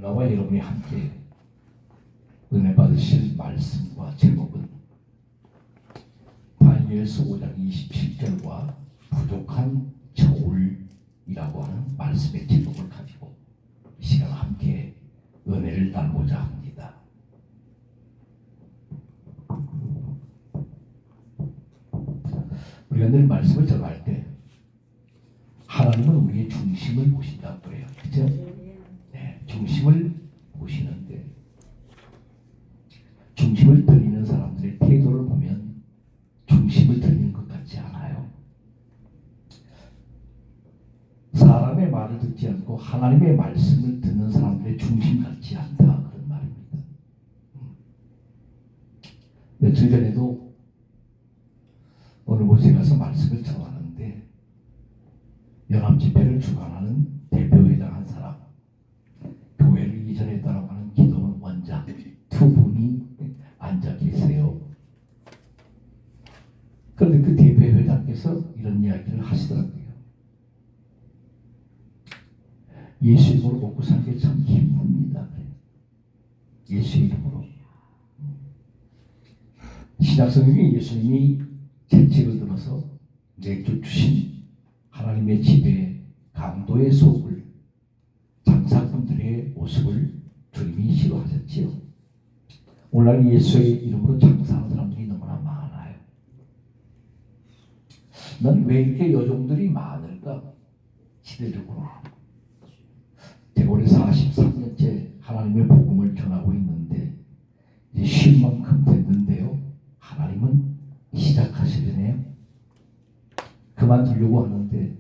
나와 여러분이 함께 은혜 받으실 말씀과 제목은 다니엘서 5장 27절과 부족한 저울이라고 하는 말씀의 제목을 가지고 이 시간 함께 은혜를 나누고자 합니다. 우리가 늘 말씀을 전할 때 하나님은 우리의 중심을 보신다고 그래요. 그죠? 네, 중심을 보시는데 중심을 드리는 사람들의 태도를 보면 중심을 드리는 것 같지 않아요. 사람의 말을 듣지 않고 하나님의 말씀을 듣는 사람들의 중심 같지 않다, 그런 말입니다. 며칠 전에도 어느 곳에 가서 말씀을 전하는데 연합집회를 주관하는 대표회장 한 사람, 교회를 이전에 따라가는 기도원 원장 두 분이 앉아 계세요. 그런데 그 대표회장께서 이런 이야기를 하시더라고요. 예수 이름으로 먹고 사는 게 참 힘듭니다. 예수 이름으로. 신약성경에 예수님이 채찍을 들어서 내쫓으신 하나님의 집에 강도의 속을 장사꾼들의 모습을 주님이 싫어하셨지요. 오늘날 예수의 이름으로 장사하는 사람들이 너무나 많아요. 난 왜 이렇게 여종들이 많을까? 시대적으로. 제가 올해 43년째 하나님의 복음을 전하고 있는데 이제 쉴 만큼 됐는데요. 하나님은 시작하시려네요. 그만두려고 하는데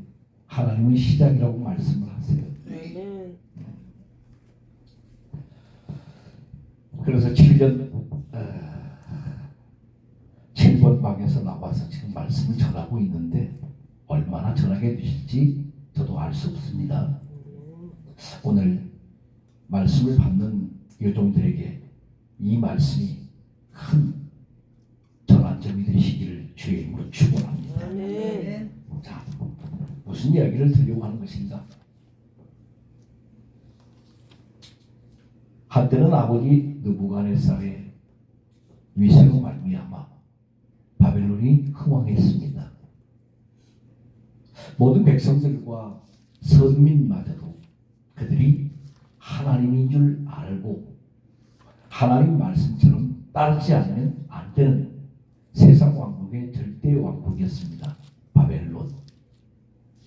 하나님은 시작이라고 말씀을 하세요. 그래서 7번 방에서 나와서 지금 말씀을 전하고 있는데 얼마나 전하게 되실지 저도 알 수 없습니다. 오늘 말씀을 받는 여종들에게 이 말씀이 큰 전환점이 되시기를 주의 이름으로 축원합니다. 자, 무슨 이야기를 들려고 하는 것인가? 한때는 아버지 느부갓네살의 위세로 말미암아 바벨론이 흥왕했습니다. 모든 백성들과 선민마저도 그들이 하나님인 줄 알고 하나님 말씀처럼 따르지 않으면 안 되는 세상 왕국의 절대 왕국이었습니다. 바벨론.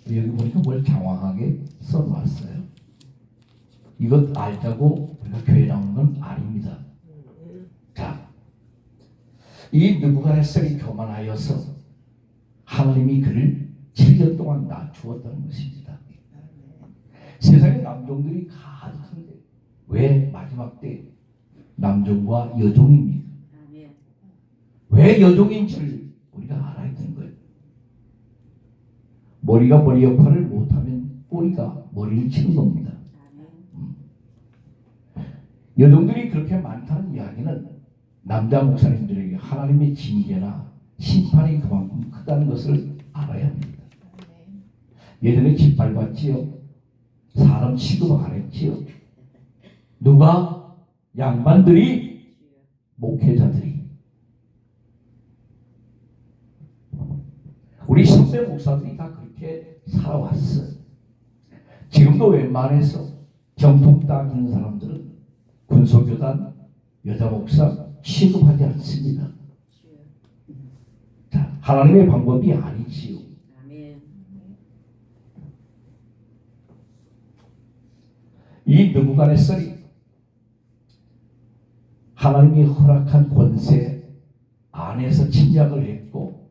여기 보니까 뭘 장황하게 써놨어요. 이것 알자고 우리가 교회 나오는 건 아닙니다. 자, 이 느부갓네살이 교만하여서 하나님이 그를 7년 동안 낮추었다는 것입니다. 세상에 남종들이 가득한데 왜 마지막 때 남종과 여종입니까? 왜 여종인지를 우리가 알아야 되는 거예요. 머리가 머리 역할을 못하면 꼬리가 머리를 치는 겁니다. 여종들이 그렇게 많다는 이야기는 남자 목사님들에게 하나님의 징계나 심판이 그만큼 크다는 것을 알아야 합니다. 예전에 짓밟았지요. 사람 취급 안 했지요. 누가? 양반들이, 목회자들이. 우리 선배 목사들이 다 그렇게 살아왔어요. 지금도 웬만해서 정통 딱 있는 사람들은 군소교단, 여자 목사 취급하지 않습니다. 자, 하나님의 방법이 아니지요. 이 느부갓네살이 하나님이 허락한 권세 안에서 침략을 했고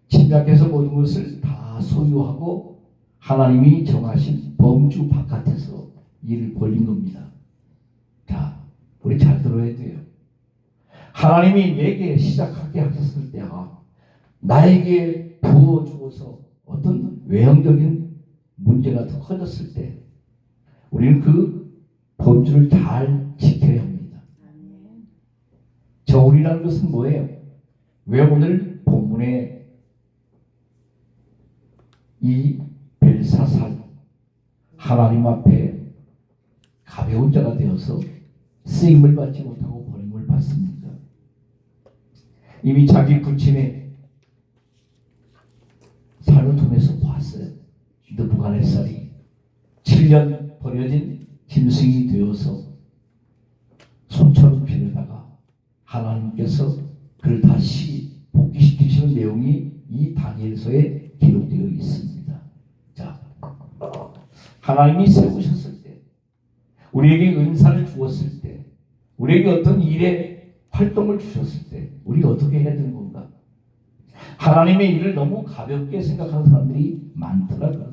침략해서 모든 것을 다 소유하고 하나님이 정하신 범주 바깥에서 일을 벌린 겁니다. 자, 우리 잘 들어야 돼요. 하나님이 내게 시작하게 하셨을 때 나에게 부어주어서 어떤 외형적인 문제가 더 커졌을 때 우리는 그 범주를 잘 지켜야 합니다. 저울이라는 것은 뭐예요? 왜 오늘 본문에 이 벨사살 하나님 앞에 가벼운 자가 되어서 쓰임을 받지 못하고 버림을 받습니까? 이미 자기 부친의 삶을 통해서 봤어요. 느부갓네살이 7년 버려진 짐승이 되어서 손처럼 빌려다가 하나님께서 그를 다시 복귀시키시는 내용이 이 다니엘서에 기록되어 있습니다. 자, 하나님이 세우셨을 때, 우리에게 은사를 주었을 때, 우리에게 어떤 일에 활동을 주셨을 때 우리가 어떻게 해야 되는 건가? 하나님의 일을 너무 가볍게 생각하는 사람들이 많더라고요.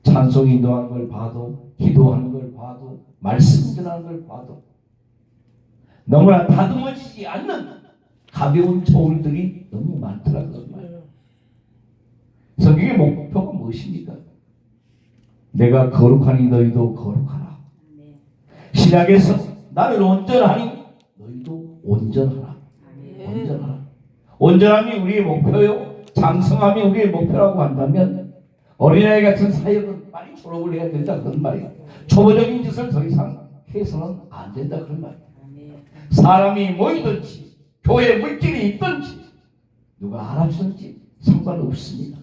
찬송 인도하는 걸 봐도, 기도하는 걸 봐도, 말씀 전하는 걸 봐도 너무나 다듬어지지 않는 가벼운 저울들이 너무 많더라고요. 성경의 목표가 무엇입니까? 내가 거룩하니 너희도 거룩하라. 신약에서 나를 온전하니 너희도 온전하라. 온전하라. 온전함이 우리의 목표요, 장성함이 우리의 목표라고 한다면 어린아이 같은 사역은 빨리 졸업을 해야 된다 그런 말이에요. 초보적인 짓을 더 이상 해서는 안 된다 그런 말이에요. 사람이 모이든지 교회 물질이 있든지 누가 알아주든지 상관없습니다.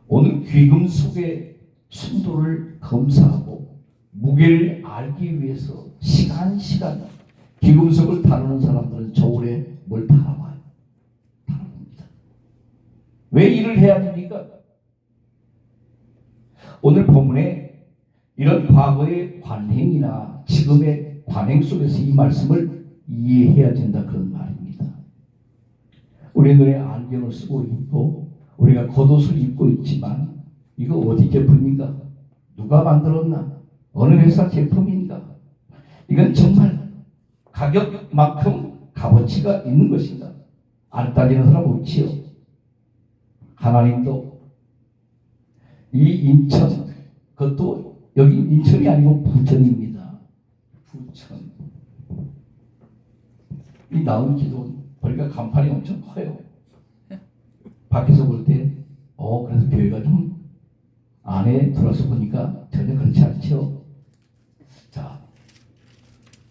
오늘 귀금속의 순도를 검사하고 무게를 알기 위해서 시간 귀금속을 다루는 사람들은 저울에 뭘 달아와요. 달아봅니다. 왜 일을 해야 됩니까? 오늘 본문에 이런 과거의 관행이나 지금의 관행 속에서 이 말씀을 이해해야 된다 그런 말입니다. 우리 눈에 안경을 쓰고 있고 우리가 겉옷을 입고 있지만 이거 어디 제품인가? 누가 만들었나? 어느 회사 제품인가? 이건 정말 가격만큼 값어치가 있는 것인가? 안 따지는 사람 없지요. 하나님도 이 인천, 그것도 여기 인천이 아니고 부천입니다. 부천. 이 나온 기도 보니까 간판이 엄청 커요. 밖에서 볼 때, 그래서 교회가 좀 안에 들어서 보니까 전혀 그렇지 않죠. 자,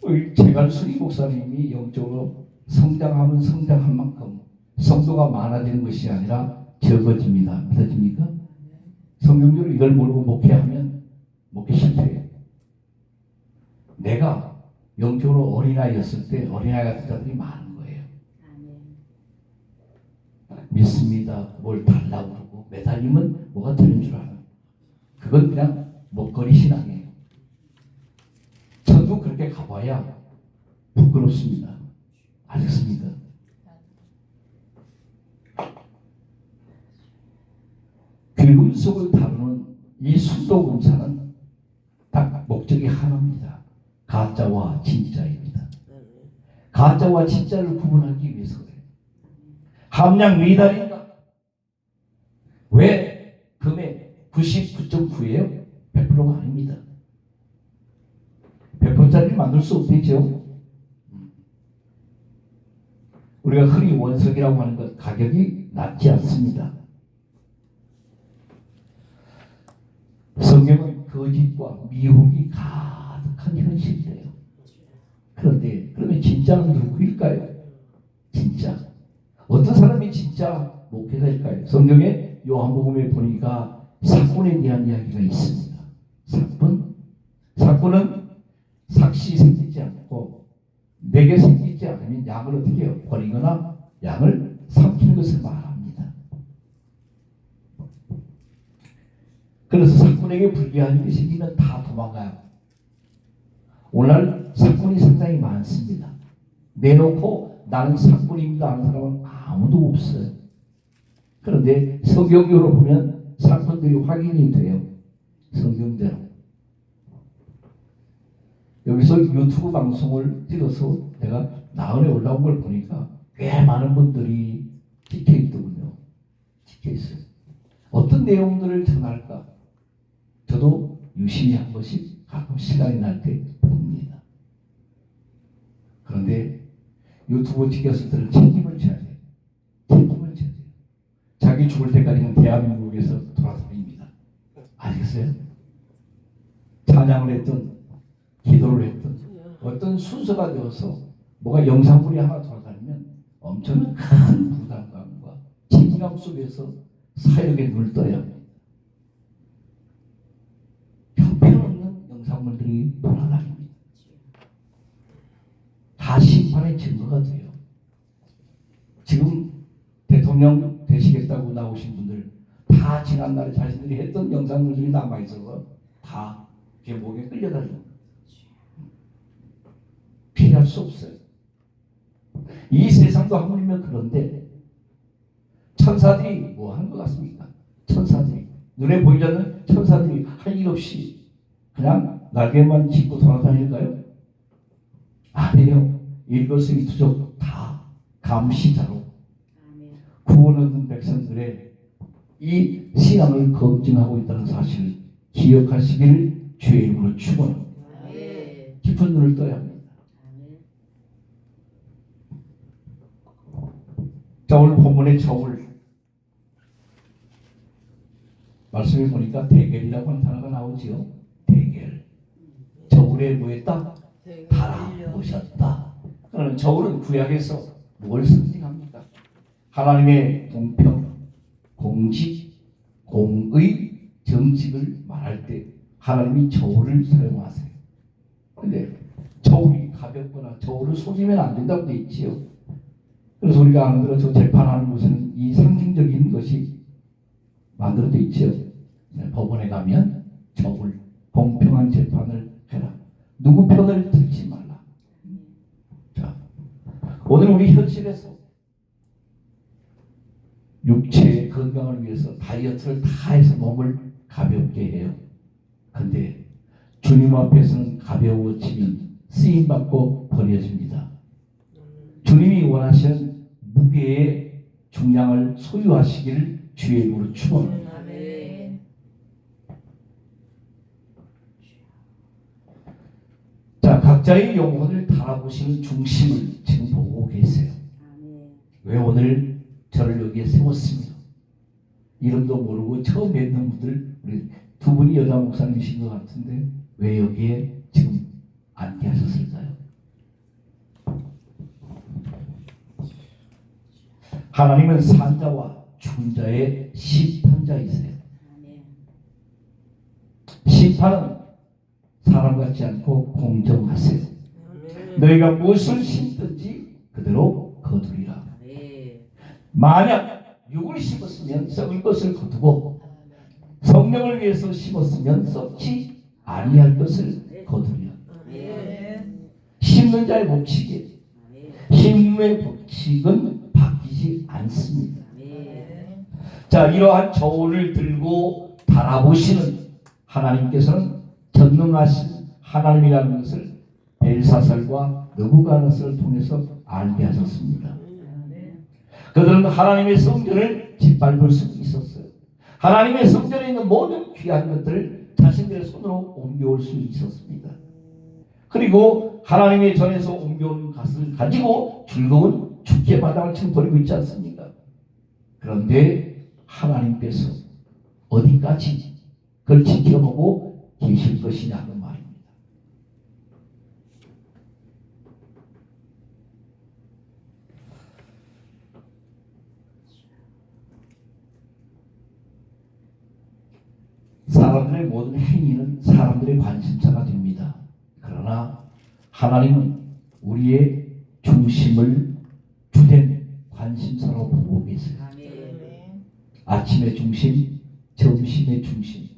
우리 제갈순이 목사님이 영적으로 성장하면 성장한 만큼 성도가 많아지는 것이 아니라 적어집니다. 믿어집니까? 성경적으로 이걸 모르고 목회하면 목회 실패해요. 내가 영적으로 어린아이였을 때 어린아이 같은 자들이 많은 거예요. 믿습니다. 뭘 달라고 그러고 매달리면 뭐가 되는 줄 알아요. 그건 그냥 먹거리 신앙이에요. 저도 그렇게 가봐야 부끄럽습니다. 알겠습니까? 귀금속을 다루는 이 순도 검사는 딱 목적이 하나입니다. 가짜와 진짜입니다. 가짜와 진짜를 구분하기 위해서 그래요. 함량 미달인가? 왜 금액 99.9예요? 100%가 아닙니다. 100%짜리를 만들 수 없겠죠. 우리가 흔히 원석이라고 하는 것 가격이 낮지 않습니다. 성경은 거짓과 미혹이 가득한 현실이에요. 그런데 그러면 진짜는 누구일까요? 진짜 어떤 사람이 진짜 목회자일까요? 성경에 요한복음에 보니까 사꾼에 대한 이야기가 있습니다. 사꾼은 삭시 생기지 않고 내게 생기지 않으면 양을 어떻게 해요? 버리거나 양을 삼키는 것을 말합니다. 그래서 사꾼에게 불리한 일이 생기면 다 도망가요. 오늘날 사꾼이 상당히 많습니다. 내놓고 나는 사꾼입니다 하는 사람은 아무도 없어요. 그런데 성경적으로 보면 사건들이 확인이 돼요. 성경대로. 여기서 유튜브 방송을 찍어서 내가 나은에 올라온 걸 보니까 꽤 많은 분들이 찍혀있더군요. 찍혀있어요. 어떤 내용들을 전할까? 저도 유심히 한 번씩 가끔 시간이 날 때 봅니다. 그런데 유튜브 찍혔을 때는 책임을 져야 돼요. 책임을 져야 돼요. 자기 죽을 때까지는 대한민국에서 돌아다닙니다. 아시겠어요? 찬양을 했든 기도를 했든 어떤 순서가 되어서 뭐가 영상물이 하나 돌아다니면 엄청난 큰 부담감과 책임감 속에서 사역에 눈을 떠야 합니다. 형편없는 영상물들이 돌아다닙니다. 다 심판의 증거가 돼요. 지금 대통령 되시겠다고 나오신 분들 다 지난날에 자신들이 했던 영상물들이 남아있어서 다 감옥에 끌려다닙니다. 피할 수 없어요. 이 세상도 하물며 그런데 천사들이 뭐 하는 것 같습니까? 천사들이 눈에 보이지 않는 천사들이 할 일 없이 그냥 날개만 짚고 돌아다닐까요? 아니요. 일거수일투족 다 감시자로 구원 얻는 백성들의 이 신앙을 검증하고 있다는 사실을 기억하시기를 주의 이름으로 축원합니다. 깊은 눈을 떠야 합니다. 자, 오늘 본문의 저울 말씀에 보니까 대결이라고 하는 단어가 나오지요. 대결. 저울에 뭐했다? 달아보셨다. 그러면 저울은 구약에서 뭘 상징합니까? 하나님의 공평, 공직, 공의, 정직을 말할 때 하나님이 저울을 사용하세요. 그런데 저울이 가볍거나 저울을 속이면 안 된다고 되어 있지요. 그래서 우리가 아는 대로 저 재판하는 곳에는 이 상징적인 것이 만들어져 있죠. 법원에 가면 저울, 공평한 재판을 해라. 누구 편을 들지 말라. 자, 오늘 우리 현실에서 육체의 건강을 위해서 다이어트를 다 해서 몸을 가볍게 해요. 근데 주님 앞에서는 가벼워지면 쓰임받고 버려집니다. 주님이 원하시는 무게의 중량을 소유하시기를 주의 이름으로 축원합니다. 자, 각자의 영혼을 달아보시는 중심을 지금 보고 계세요. 왜 오늘 저를 여기에 세웠습니다. 이름도 모르고 처음 뵙는 분들, 우리 두 분이 여자 목사님이신 것 같은데 왜 여기에 지금 앉게 하셨을까요? 하나님은 산자와 죽은 자의 심판자이세요. 심판은 사람 같지 않고 공정하세요. 너희가 무엇을 심든지 그대로 거두리라. 만약 육을 심었으면 썩을 것을 거두고 성령을 위해서 심었으면 썩지 아니할 것을 거두리라. 심는 자의 법칙에 심의 법칙은 바뀌지 않습니다. 자, 이러한 저울을 들고 바라보시는 하나님께서는 전능하신 하나님이라는 것을 벨사살과 느부갓네살을 통해서 알게 하셨습니다. 그들은 하나님의 성전을 짓밟을 수 있었어요. 하나님의 성전에 있는 모든 귀한 것들을 자신들의 손으로 옮겨올 수 있었습니다. 그리고 하나님의 전에서 옮겨온 것을 가지고 즐거운 축제마당을 지금 벌이고 있지 않습니까? 그런데 하나님께서 어디까지 그걸 지켜보고 계실 것이냐는 말입니다. 사람들의 모든 행위는 사람들의 관심사가 됩니다. 그러나 하나님은 우리의 중심을 주된 관심사로 보고 계세요. 아침의 중심, 점심의 중심,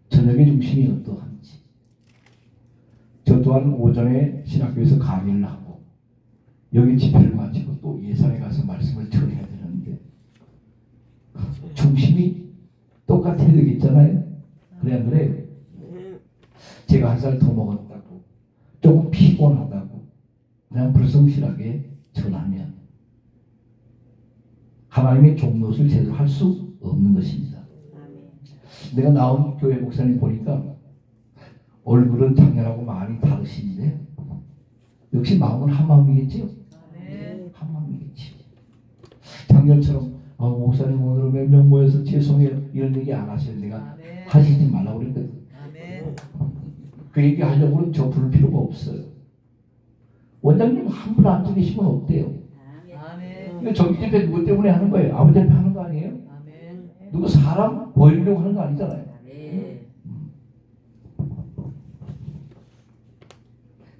저녁의 중심이 어떠한지. 저 또한 오전에 신학교에서 강의를 하고 여기 집회를 마치고 또 예산에 가서 말씀을 전해야 되는데 중심이 똑같아야 되겠잖아요. 그래 안 그래요? 제가 한 살 더 먹었다고 조금 피곤하다고 그냥 불성실하게 전하면 하나님의 종노릇을 제대로 할 수 없는 것입니다. 내가 나온 교회 목사님 보니까 얼굴은 작년하고 많이 다르신데 역시 마음은 한 마음이겠지요? 한 마음이겠지. 작년처럼 목사님 오늘 몇 명 모여서 죄송해요 이런 얘기 안 하셔요. 내가 아멘. 하시지 말라고 그랬거든. 아멘. 그 얘기 하려고는 저 부를 필요가 없어요. 원장님 한 분 앉아 계시면 어때요? 아멘. 이거 정기 집회 누구 때문에 하는 거예요? 아버지 앞에 하는 거 아니에요? 아멘. 누구 사람 보이려고 하는 거 아니잖아요.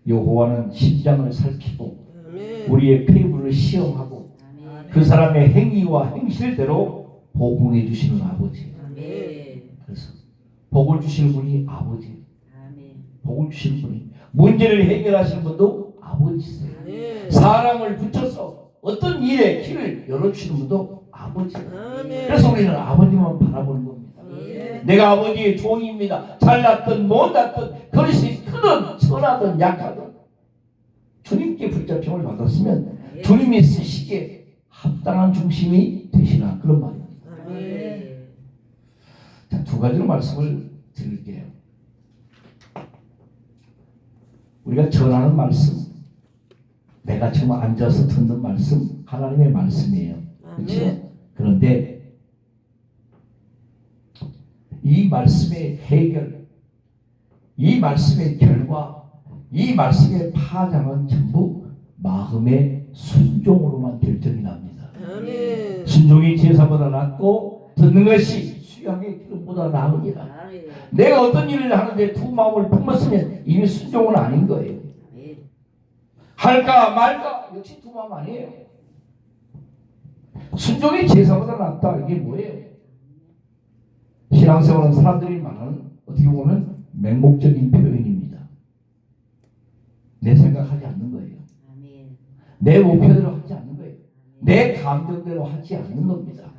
여호와는 심장을 살피고 우리의 폐부를 시험하고 그 사람의 행위와 행실대로 보응해 주시는 아버지. 그래서 복을 주시는 분이 아버지. 복을 주시는 분이 문제를 해결하시는 분도 아버지세요. 사람을 붙여서 어떤 일에 길을 열어주시는 분도 아버지. 그래서 우리는 아버지만 바라보는 겁니다. 내가 아버지의 종입니다. 잘났든 못났든 그릇이 크든 천하든 약하든 주님께 붙잡힘을 받았으면 주님이 쓰시기에 합당한 중심이 되시라 그런 말입니다. 자, 두 가지로 말씀을 드릴게요. 우리가 전하는 말씀, 내가 지금 앉아서 듣는 말씀, 하나님의 말씀이에요. 그렇죠? 그런데 이 말씀의 해결, 이 말씀의 결과, 이 말씀의 파장은 전부 마음의 순종으로만 결정이 납니다. 순종이 제사보다 낫고 듣는 것이 수양의 기름보다 나으니라. 내가 어떤 일을 하는데 두 마음을 품었으면 이미 순종은 아닌 거예요. 할까 말까 역시 두 마음 아니에요. 순종이 제사보다 낫다 이게 뭐예요? 신앙생활은 사람들이 말하는 어떻게 보면 맹목적인 표현입니다. 내 생각하지 않는 거예요. 내 목표대로 하지 않는 거예요. 내 감정대로 하지 않는 겁니다.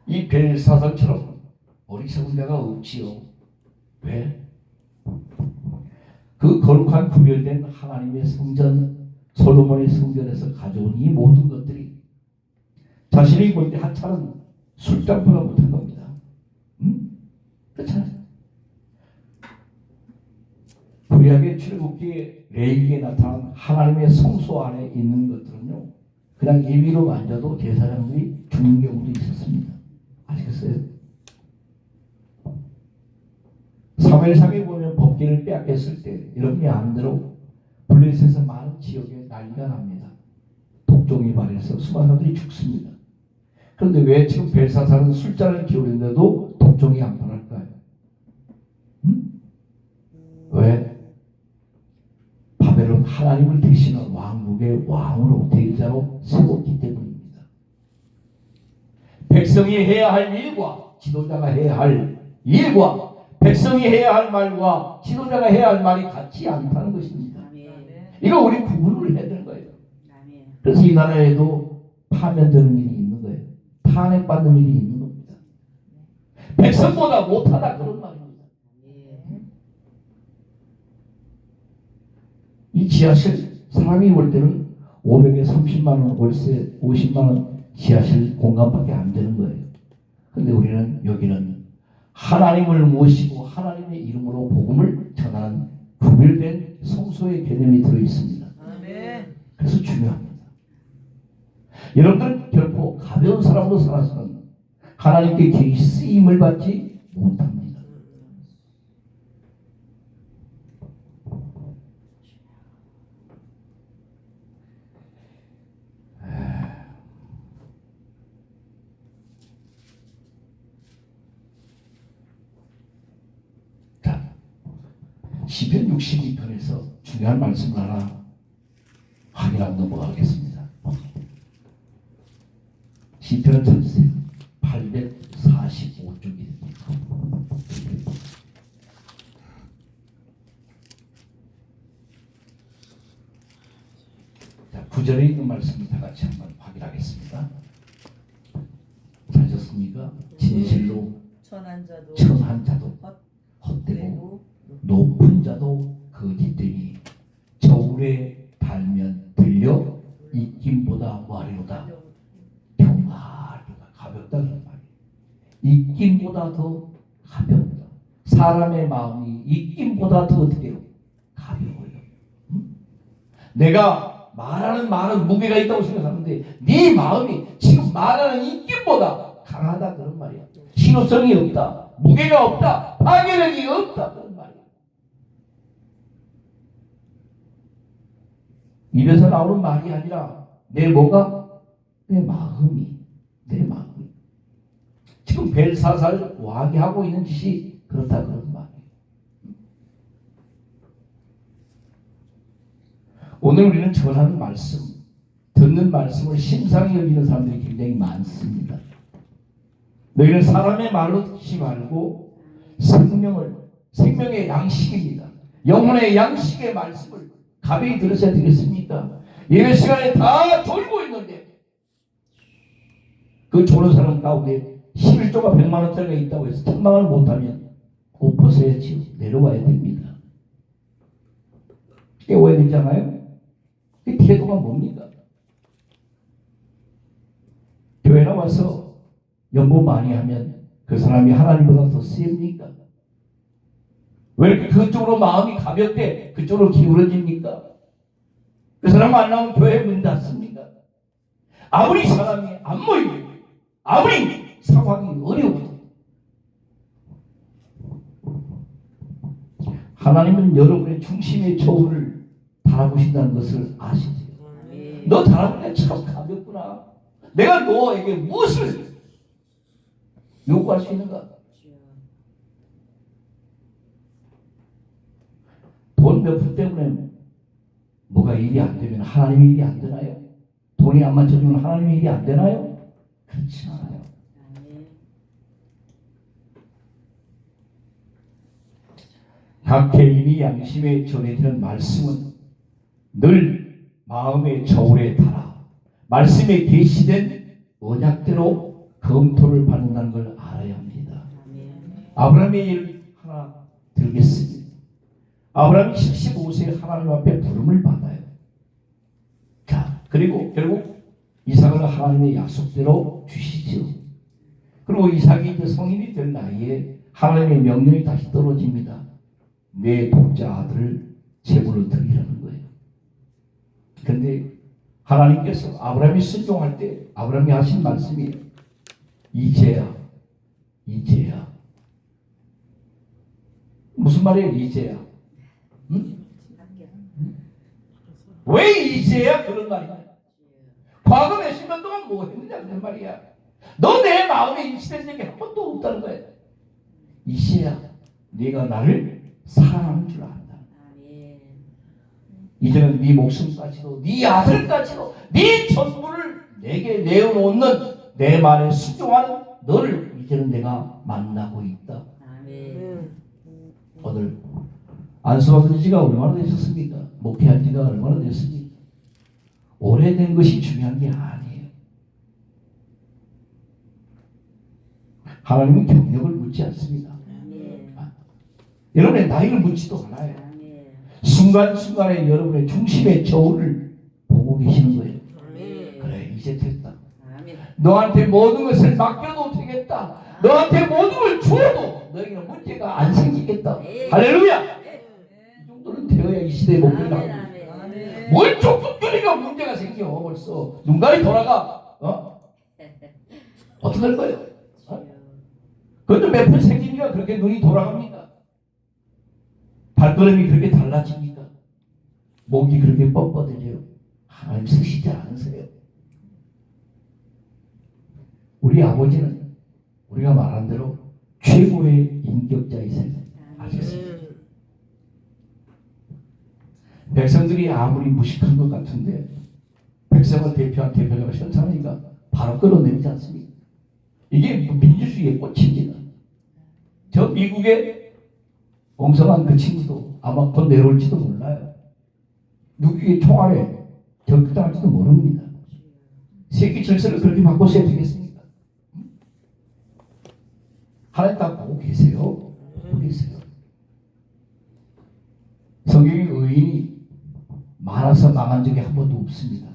이 벨사살처럼 어리석은 데가 없지요. 왜? 그 거룩한 구별된 하나님의 성전, 솔로몬의 성전에서 가져온 이 모든 것들이 자신이 볼 때 하찮은 술잔보다 못한 겁니다. 그렇잖아요. 구약의 출애굽기에 레위기에 나타난 하나님의 성소 안에 있는 것들은요, 그냥 임의로 만져도 제사장들이 죽는 경우도 있었습니다. 아시겠어요? 사무엘상에 보면 법궤를 빼앗겼을 때 여러분이 아는 대로 블레셋에서 많은 지역에 난리가 납니다. 독종이 발해서 수많은 사람들이 죽습니다. 그런데 왜 지금 벨사살은 술잔을 기울였는데도 독종이 안 발할까요? 왜? 바벨론 하나님을 대신한 왕국의 왕으로 대리자로 세웠기 때문입니다. 백성이 해야 할 일과 지도자가 해야 할 일과 백성이 해야 할 말과 지도자가 해야 할 말이 같지 않다는 것입니다. 이거 우리 구분을 해야 되는 거예요. 그래서 이 나라에도 파면되는 일이 있는 거예요. 탄핵받는 일이 있는 겁니다. 백성보다 못하다 그런 말입니다. 이 지하실 사람이 올 때는 500에 30만 원 월세 50만 원 지하실 공간밖에 안 되는 거예요. 그런데 우리는 여기는 하나님을 모시고 하나님의 이름으로 복음을 전하는 구별된 성소의 개념이 들어있습니다. 그래서 중요합니다. 여러분들은 결코 가벼운 사람으로 살아서는 하나님께 계시 쓰임을 받지 못합니다. 시편 62편에서 중요한 말씀을 하나 확인하고 넘어가겠습니다. 시편을 찾으세요. 845쪽입니다. 자, 9절에 있는 말씀을 다 같이 한번 확인하겠습니다. 찾았습니까? 진실로 천한 자도 헛되고 높은 자도 거짓되니 저울에 달면 들려 입김보다 무하리로다. 평화리가 가볍다는 말이에요. 입김보다 더 가볍다. 사람의 마음이 입김보다 더 어떻게 해요? 가벼워요. 내가 말하는 말은 무게가 있다고 생각하는데 네 마음이 지금 말하는 입김보다 강하다 그런 말이야. 신호성이 없다. 무게가 없다. 파괴력이 없다 그런 말이야. 입에서 나오는 말이 아니라 내 뭐가? 내 마음이. 내 마음이. 지금 벨사살 왕이 하고 있는 짓이 그렇다 그런 말이에요. 오늘 우리는 전하는 말씀, 듣는 말씀을 심상히 여기는 사람들이 굉장히 많습니다. 너희는 사람의 말로 듣지 말고 생명의 양식입니다. 영혼의 양식의 말씀을 가벼이 들으셔야 되겠습니까? 예배 시간에 다 졸고 있는데 그 졸은 사람 가운데 11조가 100만 원짜리가 있다고 해서 책망을 못하면 옷 벗어야지 내려와야 됩니다. 깨워야 되잖아요. 그 태도가 뭡니까? 교회 나와서 연보 많이 하면 그 사람이 하나님보다 더 셉니까? 왜 이렇게 그쪽으로 마음이 가볍게 그쪽으로 기울어집니까? 그 사람 안 나오면 교회 문 닫습니까? 아무리 사람이 안 모이고 아무리 상황이 어려워도 하나님은 여러분의 중심의 저울을 달아보신다는 것을 아시죠? 너 달아보니까 참 가볍구나. 내가 너에게 무엇을 요구할 수 있는가? 돈 몇 푼 때문에 뭐가 일이 안 되면 하나님의 일이 안 되나요? 돈이 안 맞춰주면 하나님의 일이 안 되나요? 그렇지 않아요. 각 개인이 양심에 전해지는 말씀은 늘 마음의 저울에 달아 말씀에 계시된 언약대로 검토를 받는다는 걸 알아야 합니다. 아브라함의 예를 하나 들겠습니다. 아브라함이 75세에 하나님 앞에 부름을 받아요. 자, 그리고 결국 이삭을 하나님의 약속대로 주시죠. 그리고 이삭이 이제 성인이 될 나이에 하나님의 명령이 다시 떨어집니다. 내 독자 아들을 제물로 드리라는 거예요. 그런데 하나님께서 아브라함이 순종할 때 아브라함이 하신 말씀이 이제야 무슨 말이에요? 이제야 응? 왜 이제야 그런 말이야? 과거 몇십 년 동안 뭐 했느냐 그런 말이야. 너 내 마음에 인치된 적이 한 번도 없다는 거야. 이제야 네가 나를 사랑하는 줄 안다. 이제는 네 목숨까지도 네 아들까지도 네 전부를 내게 내어놓는 내 말에 순종하는 너를 이제는 내가 만나고 있다. 오늘 안수받은 지가 얼마나 되셨습니까? 목회한 지가 얼마나 됐습니까? 오래된 것이 중요한 게 아니에요. 하나님은 경력을 묻지 않습니다. 여러분의 나이를 묻지도 않아요. 순간순간에 여러분의 중심의 저울을 보고 계시는 거예요. 그래, 이제 됐다. 너한테 모든 것을 맡겨도 되겠다. 너한테 모든 걸 주어도 너에게는 문제가 안 생기겠다. 할렐루야! 이 정도는 되어야 이 시대의 목표가 나옵니다. 뭘 조금거리가 문제가 생겨 벌써 눈깔이 돌아가. 어떻게 할 거예요? 그것도 몇 번 생기니까 그렇게 눈이 돌아갑니까? 발걸음이 그렇게 달라집니까? 목이 그렇게 뻣뻣해져요? 하나님 쓰시지 않으세요? 우리 아버지는 우리가 말한 대로 최고의 인격자이세요. 아시겠습니까? 백성들이 아무리 무식한 것 같은데 백성을 대표한 대표자가 현상하니까 바로 끌어내리지 않습니까? 이게 민주주의의 꽃입니다. 저 미국의 엉성한 그 친구도 아마 곧 내려올지도 몰라요. 누구의 총알에 적당할지도 모릅니다. 세계 질서를 그렇게 바꿔서야 되겠습니까? 하나님 다 보고 계세요. 보고 계세요. 성경에 의인이 많아서 망한 적이 한 번도 없습니다.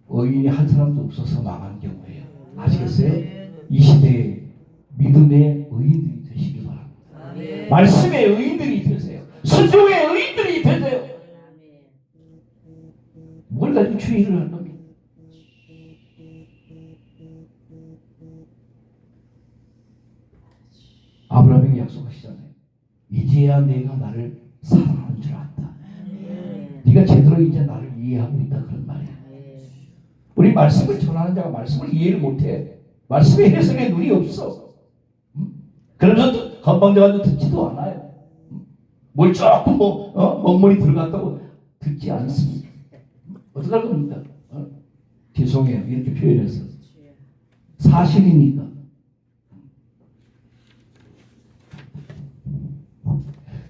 의인이 한 사람도 없어서 망한 경우예요. 아시겠어요? 이 시대에 믿음의 의인들이 되시기 바랍니다. 아멘. 말씀의 의인들이 되세요. 순종의 의인들이 되세요. 주의를 할 겁니다. 아브라함에게 약속하시잖아요. 이제야 내가 나를 사랑하는 줄 안다. 네가 제대로 이제 나를 이해하고 있다 그런 말이에요. 우리 말씀을 전하는 자가 말씀을 이해를 못해. 말씀의 해석에 눈이 없어. 그러면서 건방져가지고 듣지도 않아요. 뭘 조금 먹물이 들어갔다고 듣지 않습니다. 어떡할 겁니까? 죄송해요. 이렇게 표현해서. 사실이니까.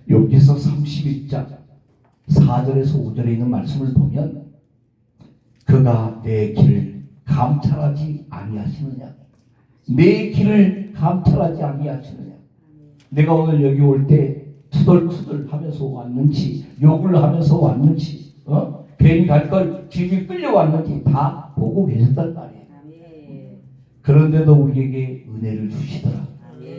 욥기서 31장 4절에서 5절에 있는 말씀을 보면 그가 내 길을 감찰하지 아니하시느냐? 내 길을 감찰하지 아니하시느냐? 내가 오늘 여기 올 때 투덜투덜 하면서 왔는지 욕을 하면서 왔는지 괜히 갈 걸 질질 끌려왔는지 다 보고 계셨단 말이에요. 그런데도 우리에게 은혜를 주시더라.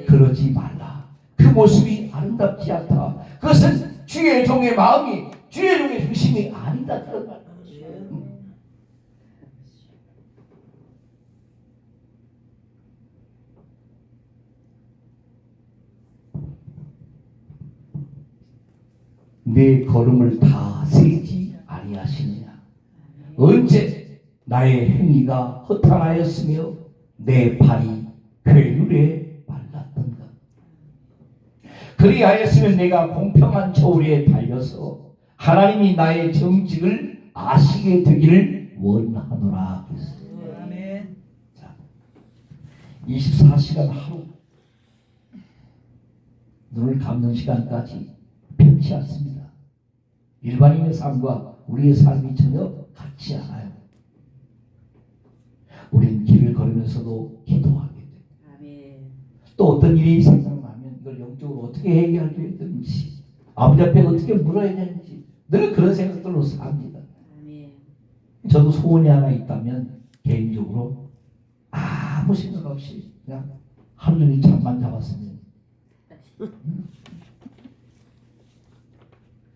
그러지 말라. 그 모습이 아름답지 않다. 그것은 주의 종의 마음이 주의 종의 중심이 아니다. 그런 말이에요. 내 걸음을 다 세지 아니하시느냐? 언제 나의 행위가 허탄하였으며 내 발이 괴율에 말랐던가? 그리하였으면 내가 공평한 저울에 달려서 하나님이 나의 정직을 아시게 되기를 원하노라. 아멘. 24시간 하루 눈을 감는 시간까지 편치 않습니다. 일반인의 삶과 우리의 삶이 전혀 같지 않아요. 우린 길을 걸으면서도 기도하게 돼요. 또 어떤 일이 생각나면 이걸 영적으로 어떻게 해결해야 되는지, 아버지 앞에 어떻게 물어야 되는지 늘 그런 생각들로 삽니다. 저도 소원이 하나 있다면 개인적으로 아무 생각 없이 그냥 하루 종일 잠만 잡았으면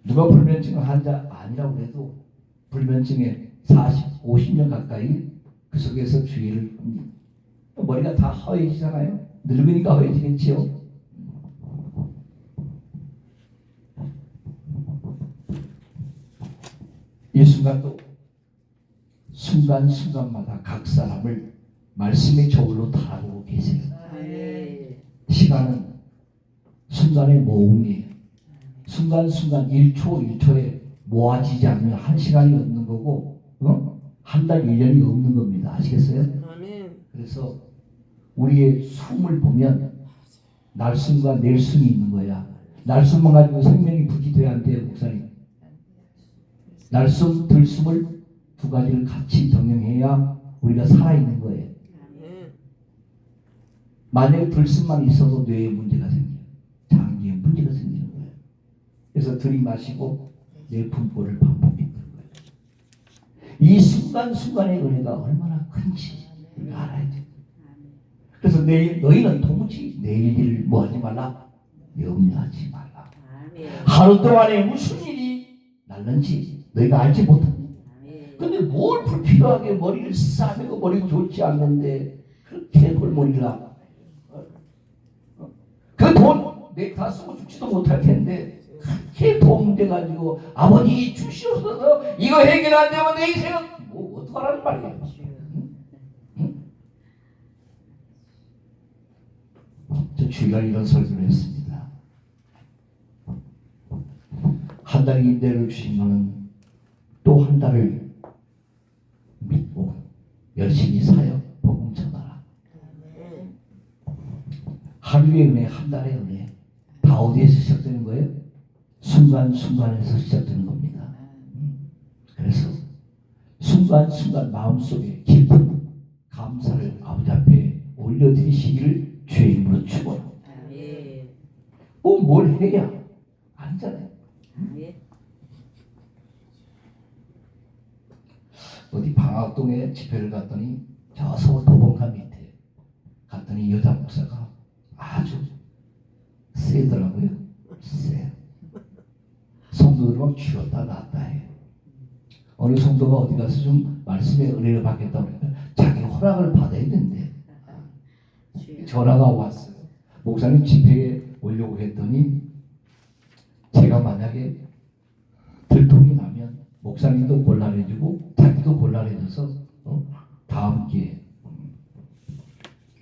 누가 불면증 환자 아니라고 해도 불면증에 40, 50년 가까이 그 속에서 주의를 합니다. 머리가 다 허해지잖아요. 늙으니까 허해지겠지요. 이 순간도 순간순간마다 각 사람을 말씀의 저울로 달아보고 계세요. 시간은 순간의 모음이에요. 순간순간 1초 1초에 모아지지 않으면 한 시간이 없는 거고 한 달 1년이 없는 겁니다. 아시겠어요? 그래서 우리의 숨을 보면 날숨과 내일숨이 있는 거야. 날숨만 가지고 생명이 부지돼야 안 돼요, 목사님. 날숨, 들숨을 두 가지를 같이 병행해야 우리가 살아있는 거예요. 만약에 들숨만 있어도 뇌에 문제가 생겨요. 장기에 문제가 생기는 거예요. 그래서 들이마시고 내품고를 반복했던 거예요. 이 순간순간의 은혜가 얼마나 큰지 우리가 알아야 돼요. 그래서 너희는 도무지 내일 일을 뭐하지 말라? 염려하지 말라. 하루 동안에 무슨 일이 날는지 너희가 알지 못합니다. 근데 뭘 불필요하게 머리를 싸매고 머리가 좋지 않는데 그렇게 홀머리를 하고 그 돈 다 쓰고 죽지도 못할 텐데 그렇게 도움돼가지고 아버지 주시옵소서 이거 해결 안 되면 내 인생은 뭐 어떡하라는 말이에요. 저 주일날 이런 설교를 했습니다. 한 달 임대를 주신 거는 또 한 달을 믿고 열심히 사역 복음 전하라. 하루의 은혜, 한 달의 은혜 다 어디에서 시작되는 거예요? 순간순간에서 시작되는 겁니다. 그래서 순간순간 마음속에 깊은 감사를 아버지 앞에 올려드리시기를 주의 이름으로 축원합니다. 뭘 해야 아니잖아요. 어디 방학동에 집회를 갔더니 저 서울 도봉간 밑에 갔더니 여자 목사가 아주 세더라고요. 세. 성도들 막 쥐었다 놨다 해. 어느 성도가 어디 가서 좀 말씀의 은혜를 받겠다고 그러니까 자기 허락을 받아야 된대. 전화가 왔어요. 목사님 집회에 오려고 했더니 제가 만약에 들통이 나면 목사님도 곤란해지고 자기도 곤란해져서 다음 기회에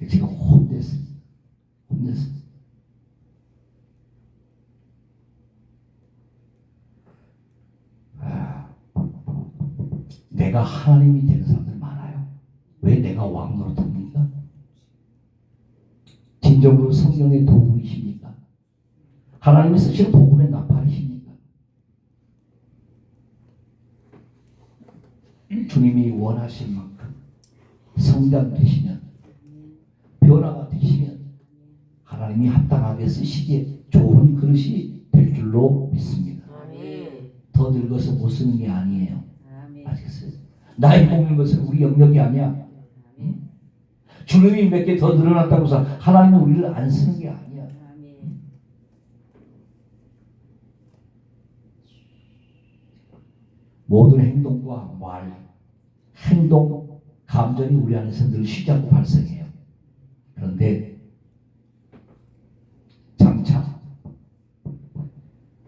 제가 혼냈어요. 내가 하나님이 되는 사람들 많아요. 왜 내가 왕 노릇합니까? 진정으로 성령의 도구이십니까? 하나님이 쓰시는 복음의 나팔이십니까? 주님이 원하신 만큼 성장되시면, 변화가 되시면 하나님이 합당하게 쓰시기에 좋은 그릇이 될 줄로 믿습니다. 더 늙어서 못 쓰는 게 아니에요. 아시겠어요? 나이 먹는 것은 우리 영역이 아니야. 주님이 몇 개 더 늘어났다고 해서 하나님은 우리를 안 쓰는 게 아니야. 모든 행동과 말, 행동, 감정이 우리 안에서 늘 쉬지 않고 발생해요. 그런데 장차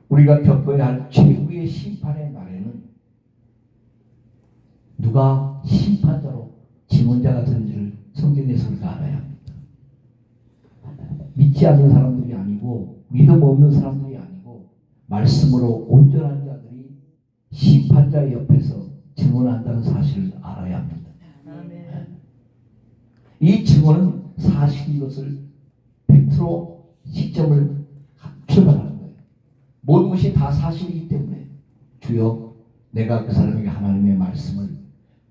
우리가 겪어야 할 최후의 심판의 날에는 누가 심판자로 증언자가 되는지를 성경에서 우리가 알아야 합니다. 믿지 않는 사람들이 아니고 믿음 없는 사람들이 아니고 말씀으로 온전한 자들이 심판자 옆에서 증언한다는 사실을 알아야 합니다. 이 증언은 사실인 것을 팩트로 시점을 출발하는 거예요. 모든 것이 다 사실이기 때문에 주여 내가 그 사람에게 하나님의 말씀을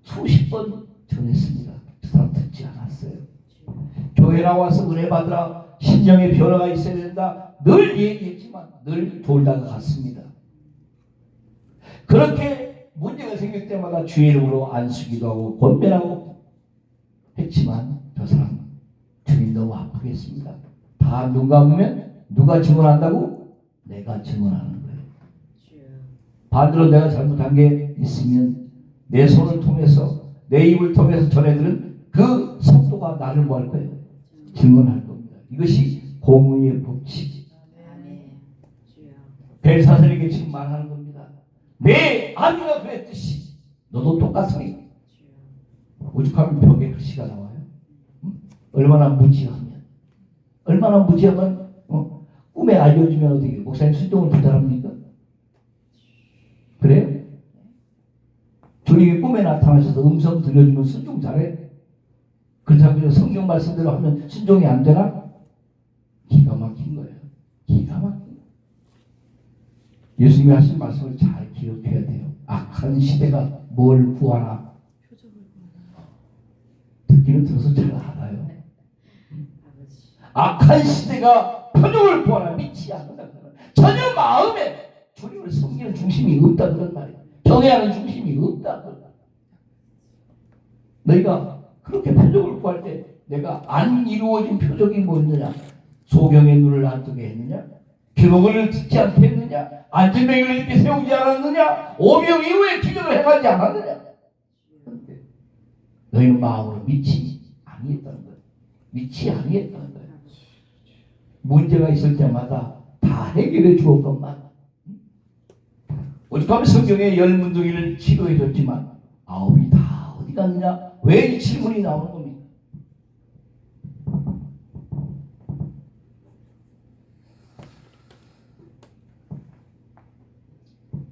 수십 번 전했습니다. 그 사람 듣지 않았어요. 교회 나와서 은혜 받으라, 심령의 변화가 있어야 된다, 늘 얘기했지만 늘 돌다가 갔습니다. 그렇게 문제가 생길 때마다 주의 이름으로 안수기도 하고 권면하고 했지만 저 사람 주님 너무 아프겠습니다. 다 눈 감으면 누가 증언한다고? 내가 증언하는 거예요. 반대로 내가 잘못한 게 있으면 내 손을 통해서 내 입을 통해서 전해들은 그 성도가 나를 뭐 할 거예요? 증언할 겁니다. 이것이 공의의 법칙. 벨사살에게 지금 말하는 겁니다. 내 아비가 그랬듯이 너도 똑같으니. 오죽하면 벽에 글씨가 나와요. 얼마나 무지하면, 꿈에 알려주면 어떻게 목사님 순종을 부탁합니까? 그래요? 주님이 꿈에 나타나셔서 음성 들려주면 순종 잘해? 그렇다고 성경 말씀대로 하면 순종이 안 되나? 기가 막힌 거예요. 기가 막힌 거예요. 예수님이 하신 말씀을 잘 기억해야 돼요. 악한 시대가 뭘 구하나? 듣기는 들어서 잘 알아요. 악한 시대가 표적을 구하나 믿지 않는다. 전혀 마음에 주님을 섬기는 중심이 없다 그런 말이에요. 경외하는 중심이 없다. 너희가 그렇게 표적을 구할 때 내가 안 이루어진 표적이 뭐였느냐? 소경의 눈을 안 뜨게 했느냐? 기록을 듣지 않게 했느냐? 안전뱅이를 이렇게 세우지 않았느냐? 오병 이후에 기적을 행하지 않았느냐? 너희는 마음으로 믿지 아니했다는 거예요. 믿지 아니했다는 거예요. 문제가 있을 때마다 다 해결해 주었건만 오죽하면 성경에 10문둥이를 치료해 줬지만 9이 다 어디 갔느냐? 왜 이 질문이 나오는 겁니까?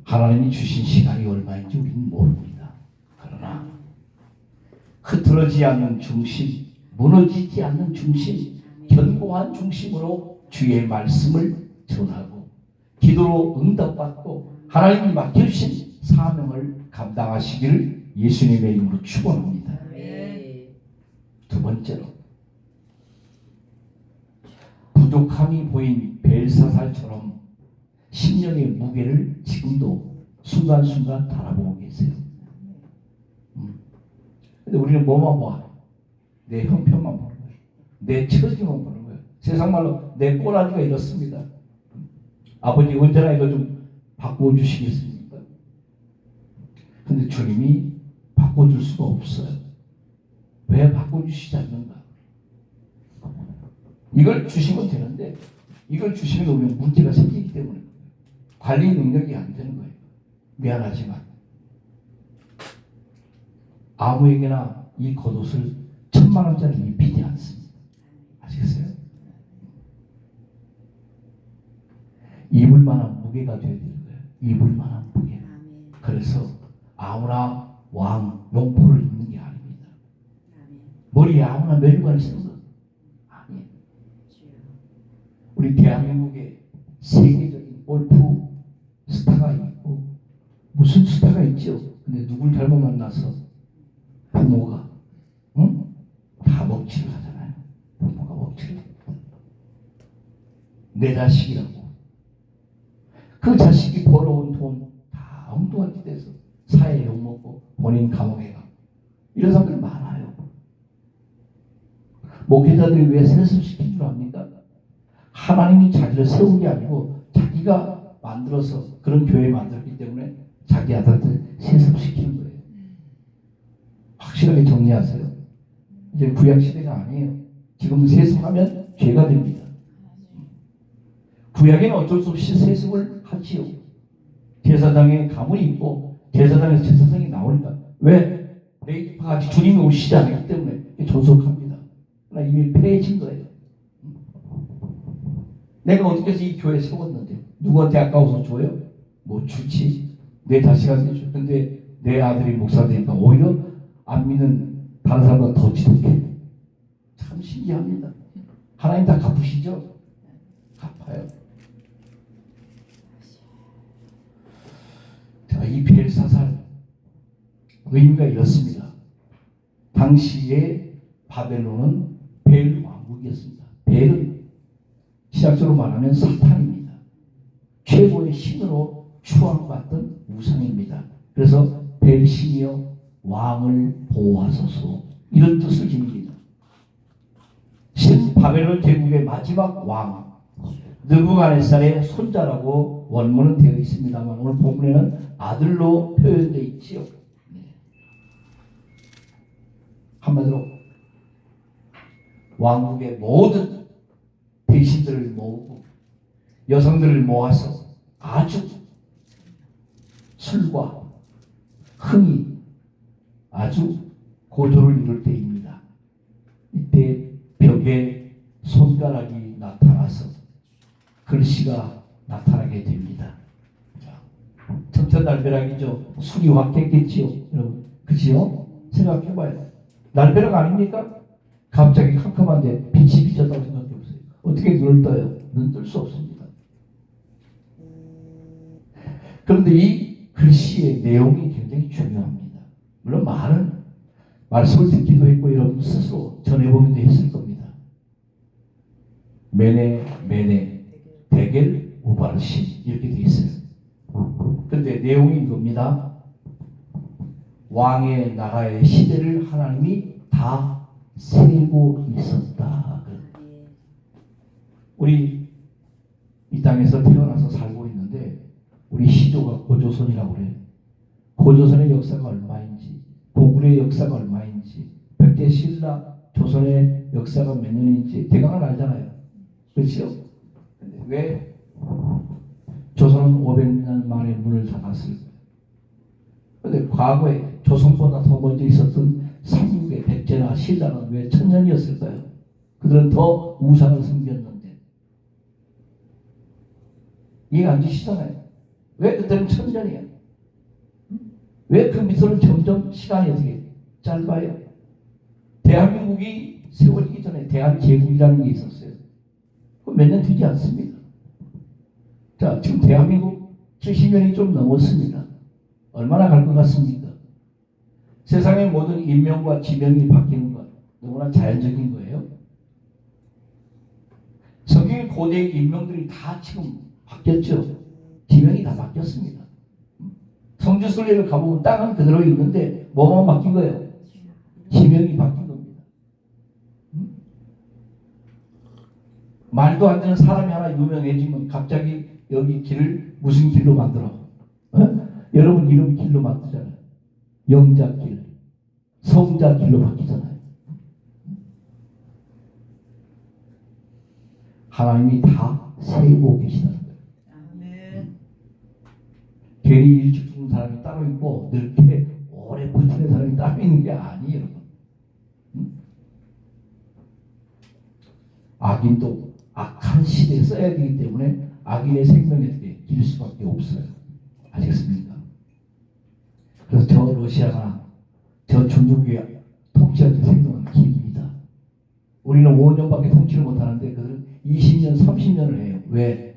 하나님이 주신 시간이 얼마인지 우리는 모릅니다. 그러나 흐트러지지 않는 중심, 무너지지 않는 중심, 견고한 중심으로 주의 말씀을 전하고 기도로 응답받고 하나님이 맡겨주신 사명을 감당하시기를 예수님의 이름으로 축원합니다. 두 번째로 부족함이 보인 벨사살처럼 10년의 무게를 지금도 순간순간 달아보고 계세요. 근데 우리는 뭐만 봐? 내 형편만 보는 거예요. 내 처지만 보는 거예요. 세상 말로 내 꼬라지가 이렇습니다. 아버지 언제나 이거 좀 바꾸어 주시겠습니까? 근데 주님이 바꿔줄 수가 없어요. 왜 바꿔주시지 않는가? 이걸 주시면 되는데 이걸 주시면 우리는 문제가 생기기 때문에 관리 능력이 안 되는 거예요. 미안하지만 아무에게나 이 겉옷을 1,000,000원짜리 입히지 않습니다. 아시겠어요? 입을 만한 무게가 되어야 되는 거예요. 입을 만한 무게. 아멘. 그래서 아무나 왕 용포를 입는 게 아닙니다. 아멘. 머리에 아무나 메리관을 쓰는 거 아니에요. 주여. 우리 대한민국에 세계적인 골프 스타가 있고 무슨 스타가 있죠. 근데 누굴 잘못 만나서 부모가 다 먹칠을 하잖아요. 부모가 먹칠을 내 자식이라고 그 자식이 벌어온 돈 다 엉뚱한 짓에서 사회에 욕먹고 본인 감옥에 가고 이런 사람들이 많아요. 목회자들이 왜 세습시킨 줄 압니까? 하나님이 자기를 세운 게 아니고 자기가 만들어서 그런 교회 만들었기 때문에 자기 아들한테 세습시키는 거예요. 확실하게 정리하세요. 이제 구약시대가 아니에요. 지금 세습하면 죄가 됩니다. 구약에는 어쩔 수 없이 세습을 하지요. 제사장의 가문이 있고 제사장에서 제사장이 나오니까 왜 레이기파가 아직 주님이 오시지 않았기 때문에 존속합니다. 그러나 이미 패해진 거예요. 내가 어떻게 해서 이 교회 세웠는데 누구한테 아까워서 줘요? 뭐 주지. 내 자식한테 줘. 근데 내 아들이 목사 되니까 오히려 안 믿는 다른 사람보다 더 지독해. 참 신기합니다. 하나님 다 갚으시죠? 갚아요. 자, 이 벨사살 의미가 이렇습니다. 당시의 바벨론은 벨 왕국이었습니다. 벨은 시작적으로 말하면 사탄입니다. 최고의 신으로 추앙받던 우상입니다. 그래서 벨신이여 왕을 보호하소서 이런 뜻을 지닙니다. 신 바벨론 제국의 마지막 왕 느부갓네살의 손자라고 원문은 되어 있습니다만 오늘 본문에는 아들로 표현되어 있지요. 한마디로 왕국의 모든 대신들을 모으고 여성들을 모아서 아주 술과 흥이 아주 고조를 이룰 때입니다. 이때 벽에 손가락이 나타나서 글씨가 나타나게 됩니다. 튼튼날벼락이죠. 술이 왔겠겠지요. 여러분 그지요? 생각해봐요. 날벼락 아닙니까? 갑자기 캄캄한데 빛이 비쳤다고 생각해보세요. 어떻게 눈을 떠요? 눈 뜰 수 없습니다. 그런데 이 글씨의 내용이 굉장히 중요합니다. 물론 많은 말씀을 듣기도 했고 여러분 스스로 전해보기도 했을 겁니다. 메네 데겔 우바르신 이렇게 되어 있어요. 그런데 내용이 이겁니다. 왕의 나라의 시대를 하나님이 다 세고 있었다. 우리 이 땅에서 태어나서 살고 있는데 우리 시조가 고조선이라고 그래요. 고조선의 역사가 얼마인지 고구려의 역사가 얼마인지 백제 신라 조선의 역사가 몇 년인지 대강을 알잖아요. 그렇죠? 왜 조선은 500년 만에 문을 닫았을까요? 그런데 과거에 조선보다 더 먼저 있었던 삼국의 백제나 신라는 왜 1000년이었을까요? 그들은 더 우상을 섬겼는데 이해가 안 되시잖아요. 왜 그때는 1000년이에요? 왜 그 밑으로는 점점 시간이 어떻게 짧아요? 대한민국이 세워지기 전에 대한제국이라는 게 있었어요. 몇 년 되지 않습니다. 자, 지금 대한민국 70년이 좀 넘었습니다. 얼마나 갈 것 같습니까? 세상의 모든 인명과 지명이 바뀌는 것 너무나 자연적인 거예요. 성경의 고대 인명들이 다 지금 바뀌었죠. 지명이 다 바뀌었습니다. 성지순례를 가보면 땅은 그대로 있는데 뭐만 바뀐 거예요? 지명이 바뀐 겁니다. 말도 안 되는 사람이 하나 유명해지면 갑자기 여기 길을 무슨 길로 만들어? 여러분 이름 길로 만들잖아요. 영자길, 성자길로 바뀌잖아요. 하나님이 다 세우고 계시다는 거예요. 아멘. 괜히 일찍 죽는 사람이 따로 있고 늙게 오래 버티는 사람이 따로 있는 게 아니에요, 여러분. 악인도 악한 시대에 써야 되기 때문에 악인의 생명에 어떻게 길 수밖에 없어요. 아시겠습니까? 그래서 저 러시아나 저 중국의 통치할 때 생명은 깁니다. 우리는 5년밖에 통치를 못하는데 그들은 20년, 30년을 해요. 왜?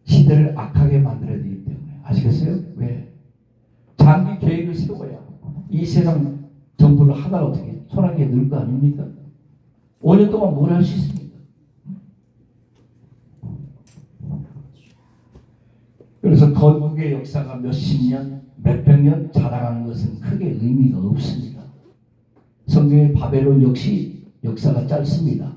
시대를 악하게 만들어야 되기 때문에. 아시겠어요? 왜? 장기 계획을 세워야 이 세상 정부를 하다가 어떻게 소나기에 늘 거 아닙니까? 5년 동안 뭘 할 수 있습니까? 그래서 건국의 역사가 몇십 년, 몇백 년 자라가는 것은 크게 의미가 없습니다. 성경의 바벨론 역시 역사가 짧습니다.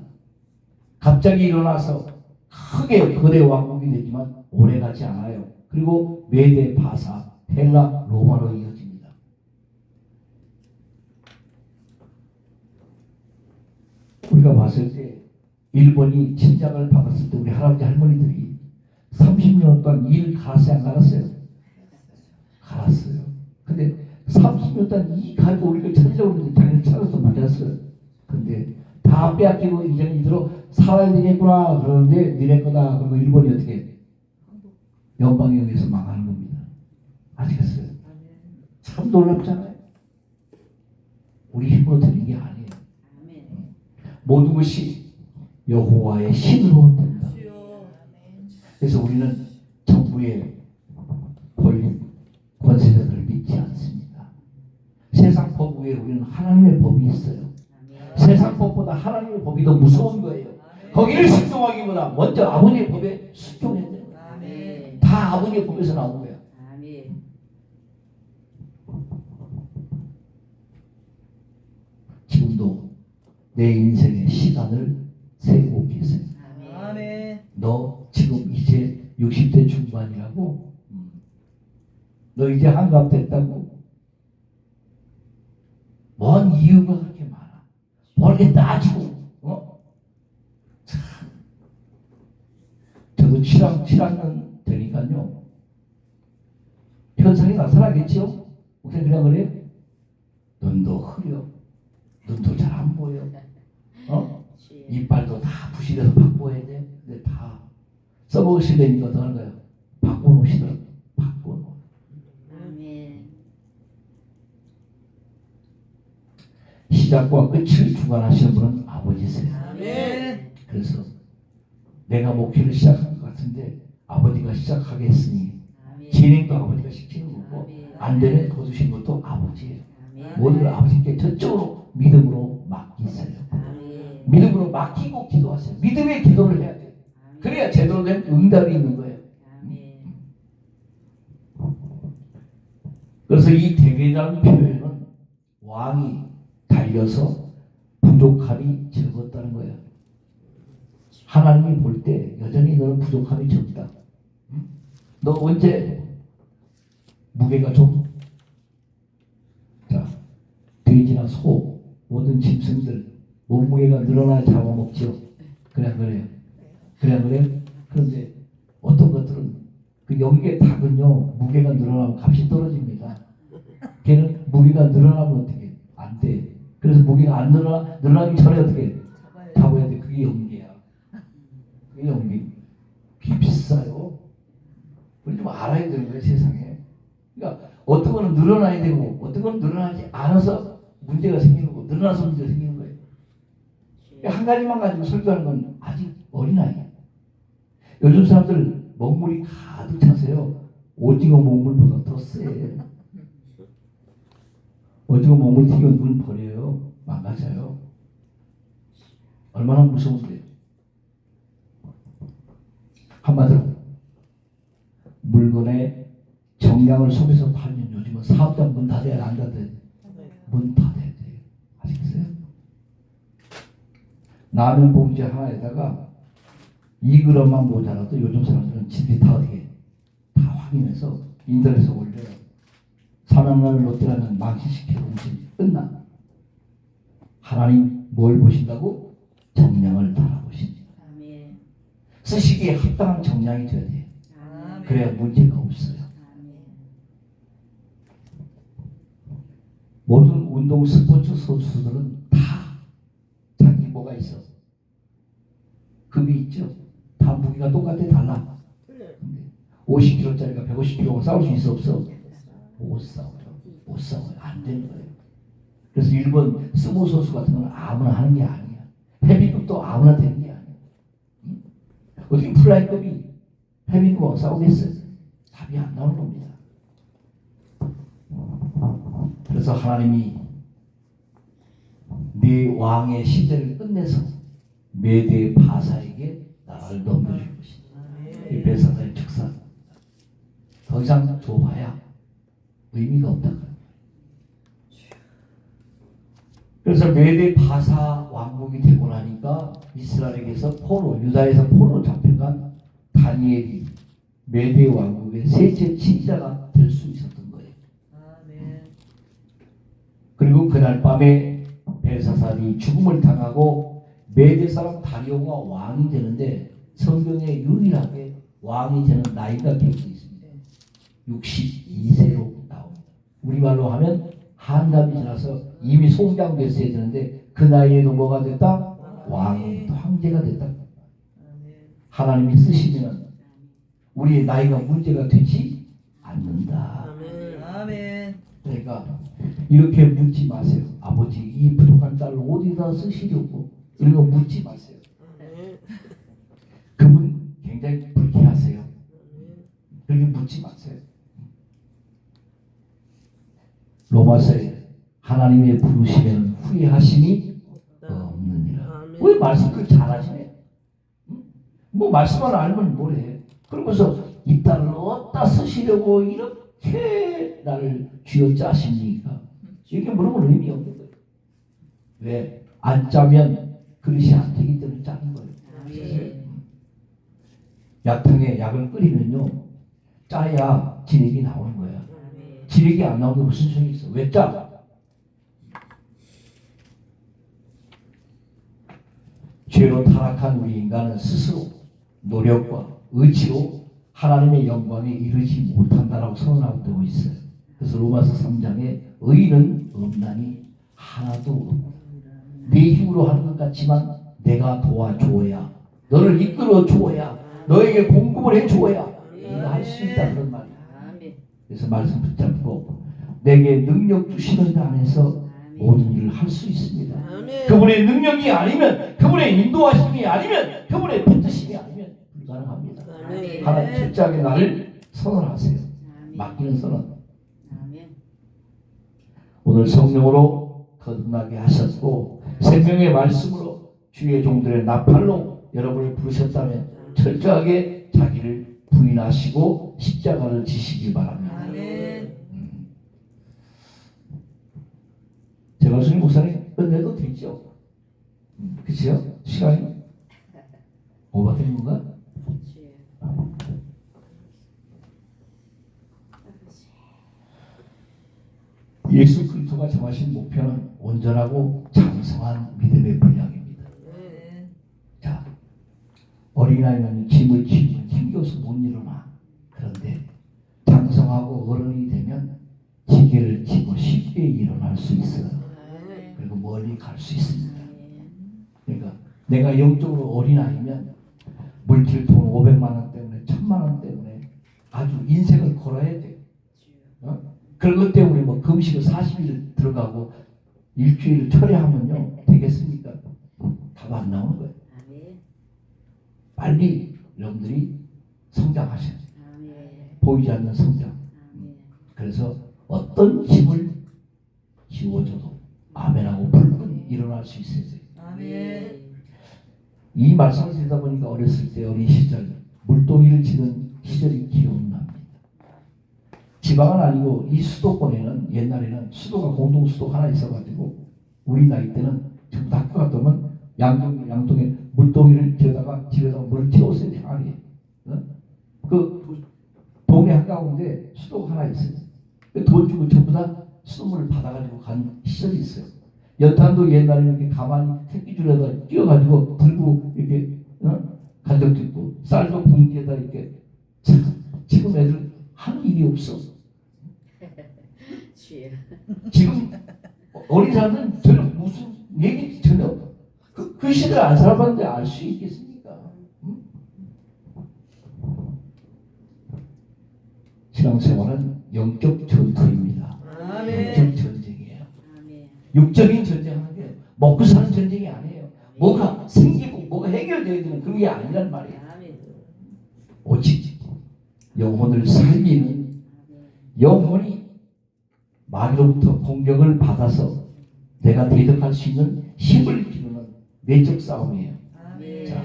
갑자기 일어나서 크게 거대 왕국이 되지만 오래가지 않아요. 그리고 메데, 바사, 헬라, 로마로 이어집니다. 우리가 봤을 때 일본이 침략을 받았을 때 우리 할아버지 할머니들이 30년 동안 일 갈았어요, 안 갈았어요? 갈았어요. 근데 30년 동안 이 가지고 우리가 찾으려고 했는데 자기는 찾아서 맞았어요. 근데 다 빼앗기고 이제는 이대로 살아야 되겠구나 그러는데 니네 거다. 그리고 일본이 어떻게 연방에 의해서 망하는 겁니다. 아시겠어요? 참 놀랍잖아요. 우리 힘으로 되는 게 아니에요. 모든 것이 여호와의 신으로 된다. 그래서 우리는 정부의 권리, 권세자들을 믿지 않습니다. 세상 법 위에 우리는 하나님의 법이 있어요. 세상 법보다 하나님의 법이 더 무서운 거예요. 거기를 순종하기보다 먼저 아버지의 법에 순종해야 돼요. 다 아버지의 법에서 나온 거예요. 지금도 내 인생의 시간을 세우고 계세요. 너 지금 이제 60대 중반이라고? 너 이제 한갑 됐다고? 뭔 이유가 그렇게 많아? 뭘 이렇게 따지고? 참. 저도 7학년 되니까요. 현상이 나타나겠죠? 목사님 그냥 그래요? 눈도 흐려. 눈도 잘 안 보여. 이빨도 다 부실해서 바꿔야 돼. 근데 다 써먹으시려니까 어떡하는 거예요? 바꿔놓으시더라고요. 바꿔놓으. 시작과 끝을 주관하시는 분은 아버지세요. 그래서 내가 목회를 시작한 것 같은데 아버지가 시작하게 했으니 진행도 아버지가 시키는 거고 안 되면 거두신 것도 아버지예요. 모든 걸 아버지께 전적으로 믿음으로 맡기세요. 믿음으로 맡기고 기도하세요. 믿음의 기도를 해야 돼요. 그래야 제대로 된 응답이 있는 거예요. 그래서 이 대개라는 표현은 왕이 달려서 부족함이 적었다는 거예요. 하나님이 볼 때 여전히 너는 부족함이 적다. 너 언제 무게가 좀? 자, 돼지나 소, 모든 짐승들 몸무게가 늘어나야 잡아먹죠. 그래 안 그래요? 그래 안 그래요? 그런데 어떤 것들은 그 영계 닭은요 무게가 늘어나면 값이 떨어집니다. 걔는 무게가 늘어나면 어떻게 안 돼. 그래서 무게가 안 늘어나기 전에 어떻게 잡아야 돼. 그게 영계야. 그게 영계. 그게 비싸요. 우리 좀 알아야 되는 거예요 세상에. 그러니까 어떤 거는 늘어나야 되고 어떤 거는 늘어나지 않아서 문제가 생기는 거고 늘어나서 문제가 생기는 거예요. 한 가지만 가지고 설교하는 건 아직 어린아이야. 요즘 사람들 먹물이 가득 차서요. 오징어 먹물보다 더 세. 오징어 먹물 튀기면 눈 버려요. 망가져요. 얼마나 무서운데요. 한마디로 물건의 정량을 속에서 팔면 요즘은 사업장 문 닫아야 안 닫아야 돼. 문 닫아야 돼요. 아시겠어요? 라면 봉지 하나에다가 2g만 모자라도 요즘 사람들은 집이 다 어떻게 다 확인해서 인터넷에 올려요. 사명감을 롯데라면 망신시켜 놓으신 끝나. 하나님 뭘 보신다고? 정량을 바라보십니다. 아멘. 쓰시기에 합당한 정량이 되어야 돼요. 아멘. 그래야 문제가 없어요. 아멘. 모든 운동 스포츠 선수들은 다 자기 뭐가 있어? 급이 있죠. 다 무기가 똑같아 달라. 50kg짜리가 150kg로 싸울 수 있어 없어? 못 싸워요. 못 싸워요. 안 되는 거예요. 그래서 일본 스모 선수 같은 건 아무나 하는 게 아니야. 헤비급도 아무나 되는 게 아니야. 어떻게 플라이급이 헤비급하고 싸우겠어요? 답이 안 나오는 겁니다. 그래서 하나님이 네 왕의 시대를 끝내서 메대 바사에게 나라를 넘겨줄 것이다. 이 베사사의 축사. 더 이상 줘봐야 의미가 없다. 그래서 메대 바사 왕국이 되고 나니까 이스라엘에게서 포로, 유다에서 포로 잡혀간 다니엘이 메대 왕국의 셋째 치자가 될 수 있었던 거예요. 아멘. 그리고 그날 밤에 벨사살이 죽음을 당하고 메대 사람 다리오가 왕이 되는데 성경에 유일하게 왕이 되는 나이가 기록되어 있습니다. 62세로 나옵니다. 우리말로 하면 한갑이 지나서 이미 송장됐어야 되는데 그 나이에도 뭐가 됐다? 왕이 황제가 됐다. 하나님이 쓰시면 우리의 나이가 문제가 되지 않는다. 아멘. 그러니까 이렇게 묻지 마세요. 아버지 이 부족한 딸을 어디다 쓰시려고 이런 거 묻지 마세요. 그분 굉장히 불쾌하세요. 그렇게 묻지 마세요. 로마서에 하나님의 부르시면 후회하심이 없느니라. 왜 말씀을 잘하시네? 뭐 말씀을 알면 뭐래? 그러면서 이 딸을 어디다 쓰시려고 이렇게 나를 쥐어짜십니까? 이렇게 물으면 의미 없는 거예요. 왜? 안 짜면 그릇이 안 되기 때문에 짜는 거예요. 아멘. 약탕에 약을 끓이면요 짜야 진액이 나오는 거야. 아멘. 진액이 안 나오면 무슨 소용이 있어? 왜 짜? 죄로 타락한 우리 인간은 스스로 노력과 의지로 하나님의 영광에 이르지 못한다라고 선언하고 되어 있어요. 그래서 로마서 3장에 의인은 없나니 하나도 없고 네 힘으로 하는 것 같지만 내가 도와줘야 너를 이끌어 줘야 너에게 공급을 해줘야 네가 할 수 있다 그런 말이야. 아멘. 그래서 말씀 붙잡고 내게 능력 주시는 데 안에서 모든 일을 할 수 있습니다. 그분의 능력이 아니면 그분의 인도하심이 아니면 그분의 붙드심이 아니면 불가능합니다. 아멘. 하나님 철저하게 나를 선언하세요. 아멘. 맡기는 선언. 아멘. 오늘 성령으로 거듭나게 하셨고 생명의 말씀으로 주의 종들의 나팔로 여러분을 부르셨다면 철저하게 자기를 부인하시고 십자가를 지시기 바랍니다. 아멘. 제가 수님 목사님 끝내도 되죠? 그치요? 시간이 오버된 건가? 예수 그리스도가 정하신 목표는 온전하고 장성한 믿음의 분량입니다. 아멘. 자, 어린아이는 짐을 지면 힘겨서 못 일어나. 그런데 장성하고 어른이 되면 지게를 지고 쉽게 일어날 수 있어요. 아멘. 그리고 멀리 갈 수 있습니다. 아멘. 그러니까 내가 영적으로 어린아이면 물질 돈 500만 원 때문에 1000만 원 때문에 아주 인생을 걸어야 돼. 그런 것 때문에 뭐 금식을 40일 들어가고 일주일을 철회하면요 되겠습니까? 답 안 나오는 거예요. 아멘. 빨리 여러분들이 성장하셔야 돼요. 아멘. 보이지 않는 성장. 아멘. 그래서 어떤 짐을 지워줘도 아멘하고 불끈 일어날 수 있어야 돼요. 아멘. 이 말씀을 듣다 보니까 어렸을 때 어린 시절 물동이를 치는 시절이 기억납니다. 지방은 아니고 이 수도권에는 옛날에는 수도가 공동 수도가 하나 있어가지고 우리 나이 때는 지금 학교 갔다 오면 양동에 물동이를 지어다가 집에다가 물을 채웠어요. 향하게. 그 동네 한가운데 수도가 하나 있어요. 돈 주고 전부 다 선물을 받아가지고 간 시절이 있어요. 연탄도 옛날에 이렇게 가만히 새끼줄에다 끼워가지고 들고 이렇게 간 적도 있고, 쌀도 봉지에다 이렇게. 참, 지금 애들 한 일이 없어. 주여. 지금 어린 사람들은 전혀 무슨 얘기 전혀 그 시대를 안 살아봤는데 알 수 있겠습니까? 응? 신앙생활은 영적 전투입니다. 아멘. 영적 전쟁이에요. 아멘. 육적인 전쟁하는 게 먹고 사는 전쟁이 아니에요. 뭐가 생기고 뭐가 해결돼야 되는 그런 게 아니란 말이에요. 아멘. 오직 영혼을 살리는, 영혼이 마귀로부터 공격을 받아서 내가 대적할 수 있는 힘을 기르는 내적 싸움이에요. 아멘. 자,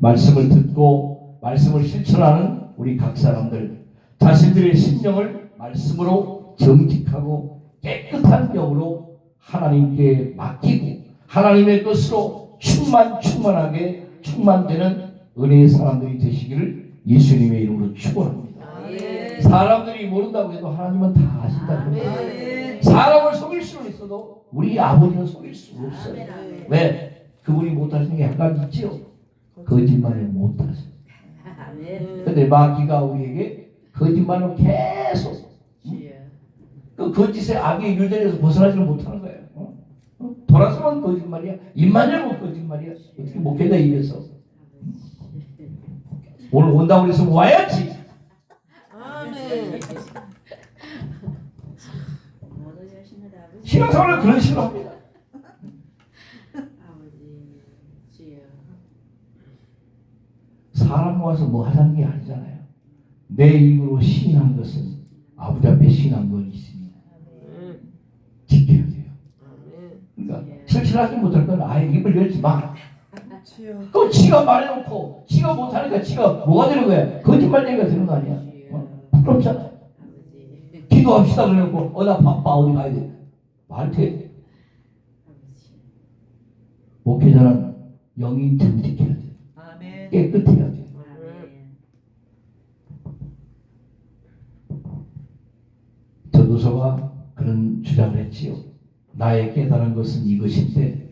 말씀을 듣고 말씀을 실천하는 우리 각 사람들, 자신들의 심령을 말씀으로 정직하고 깨끗한 영으로 하나님께 맡기고 하나님의 것으로 충만하게 충만되는 은혜의 사람들이 되시기를 예수님의 이름으로 축원합니다. 아멘. 사람들이 모른다고 해도 하나님은 다 아신다고 아멘. 합니다. 사람을 속일 수는 있어도 우리 아버지는 속일 수 없어요. 아멘. 아멘. 왜? 그분이 못하시는 게 한 가지 있지요. 거짓말을 못하세요. 아멘. 근데 마귀가 우리에게 거짓말을 계속, 주여. 그 거짓의 악의 유전에서 벗어나지를 못하는 거예요. 돌아서만 거짓말이야. 입만 열면 거짓말이야. 어떻게 목회자 입에서. 오늘 온다고 해서 와야지. 아멘. 모두 자신을 아버지. 신앙생활을 그런 식으로 합니다. 아버지. 주여. 사람 모아서 뭐 하자는 게 아니잖아요. 내 입으로 시인한 것은 아버지 앞에 시인한 건 있습니다. 아멘. 지켜야 돼요. 아멘. 그러니까 실천하지 못할 건 아예 입을 열지 마. 주여. 그럼 지가 말해놓고 지가 못하니까 지가 뭐가 되는 거야? 거짓말 얘기가 되는 거 아니야? 부끄럽잖아요. 아버지. 기도합시다 그래놓고 나 바빠 어디 가야 돼? 말돼. 아버지. 목회자는 영이 정직해야 돼. 아멘. 깨끗해야 돼. 아멘. 전도서가 그런 주장을 했지요. 나의 깨달은 것은 이것인데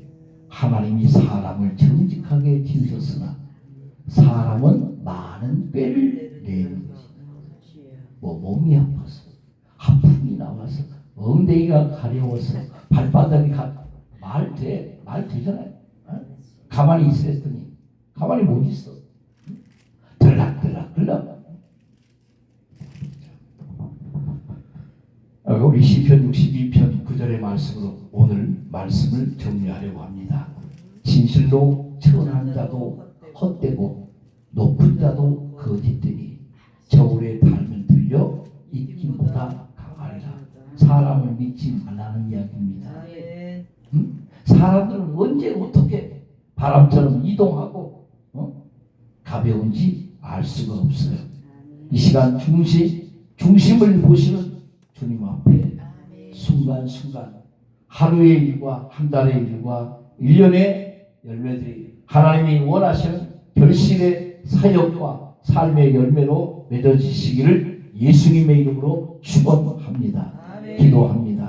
하나님이 사람을 정직하게 지으셨으나 사람은 많은 꾀를 내는 것이다. 주여. 뭐 몸이 아파서 하품이 나와서 엉덩이가 가려워서 발바닥이 말 되잖아요. 어? 가만히 있었더니 가만히 못 있어. 들락들락. 우리 시편 62편 9절의 말씀으로 오늘 말씀을 정리하려고 합니다. 진실로 천한 자도 헛되고 높은 자도 거짓되니 저울에 달면 들려 입김보다 강하리라. 사람을 믿지 말라는 이야기입니다. 아멘. 사람들은 언제 어떻게 바람처럼 이동하고 가벼운지 알 수가 없어요. 이 시간 중심을 보시는 주님 앞에 아멘. 순간순간 하루의 일과 한 달의 일과 1년의 열매들이 하나님이 원하시는 결실의 사역과 삶의 열매로 맺어지시기를 예수님의 이름으로 축원합니다. 아멘. 기도합니다.